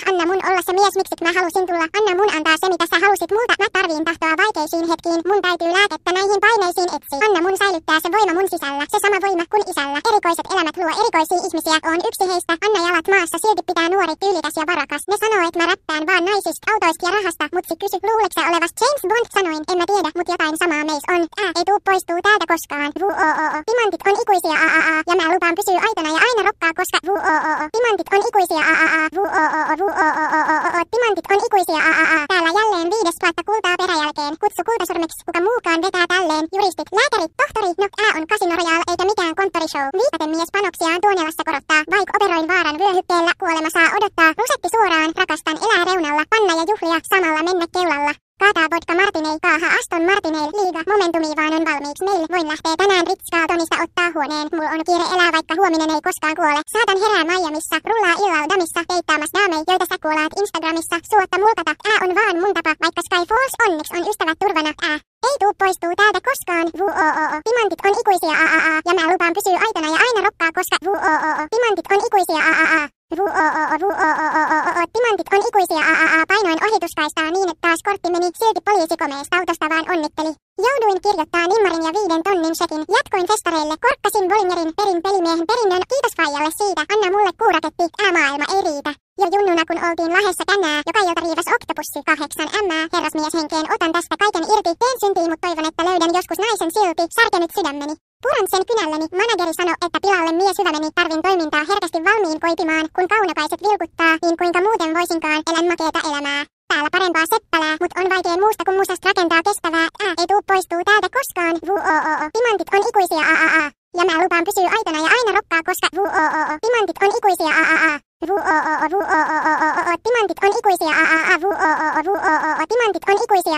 Anna mun olla se mies, miksit mä halusin tulla. Anna mun antaa se, mitä sä halusit multa. Mä tarviin tahtoa vaikeisiin hetkiin. Mun täytyy lääkettä näihin paineisiin etsiä. Anna mun säilyttää se voima mun sisällä. Se sama voima kuin isällä. Erikoiset elämät luo erikoisia ihmisiä. Oon yksi heistä. Anna jalat maassa, silti pitää nuori, tyylikäs ja varakas. Ne sanoo, et mä räppään vaan naisista, autoista ja rahasta. Mutsi kysy, luuleksä olevas James Bond? Sanoin, en mä tiedä, mut jotain samaa meis on. Ei tuu poistuu täältä koskaan. Timantit on ikuisia ja mä lupaan pysyy aitona ja aina rokkaa, koska timantit on ikuisia timantit on ikuisia Täällä jälleen 5 000 kultaa peräjälkeen. Kutsu kultasormeksi, kuka muukaan vetää tälleen. Juristit, lääkärit, tohtorit, on Casino Royale eikä mikään konttorishow. Viitaten mies panoksiaan Tuonelassa korottaa. Vaik operoin vaaran vyöhykkeellä, kuolema saa odottaa. Rusetti suoraan, rakastan, elää reunalla. Panna ja juhlia, samalla mennä keulalla. Kaataa vodka Martinei, kaaha Aston Martinei, liiga, momentumi vaan on valmiiksi meille. Voin lähtee tänään Ritz-Carltonista ottaa huoneen. Mulla on kiire elää, vaikka huominen ei koskaan kuole. Saatan herää Miamissa, rullaa illalla damissa, deittaamas daamei, joita sä kuulaat Instagramissa. Suotta mulkata, on vaan mun tapa, vaikka Sky Falls onneksi on ystävät turvana, Ei tuu poistuu täältä koskaan, timantit on ikuisia ja mä lupaan pysyy aitona ja aina rokkaa, koska timantit on ikuisia timantit on ikuisia painoin ohituskaistaa niin, että taas kortti meni, silti poliisikomeesta autosta vaan onnitteli. Jouduin kirjoittaa nimmarin ja 5 tonnin shekin. Jatkoin festareille, korkkasin Bolingerin, perin pelimiehen perinnön. Kiitos faijalle siitä, anna mulle kuuraketti, maailma ei riitä. Jo junnuna kun oltiin Lahessa känää, joka ilta riivas oktopussi 8 herrasmieshenkeen otan tästä kaiken irti. Teen syntiin mut toivon, että löydän joskus naisen silti, särkenyt sydämeni. Puran sen kynälleni, manageri sano, että pilalle mies hyvä meni, tarvin toimintaa herkästi valmiin koipimaan, kun kaunokaiset vilkuttaa, niin kuinka muuten voisinkaan, elän makeeta elämää. Täällä parempaa seppälää, mut on vaikea muusta kun musasta rakentaa kestävää, ei tuu poistuu täältä koskaan, timantit on ikuisia ja mä lupaan pysyy aitona ja aina rokkaa, koska timantit on ikuisia timantit on ikuisia timantit on ikuisia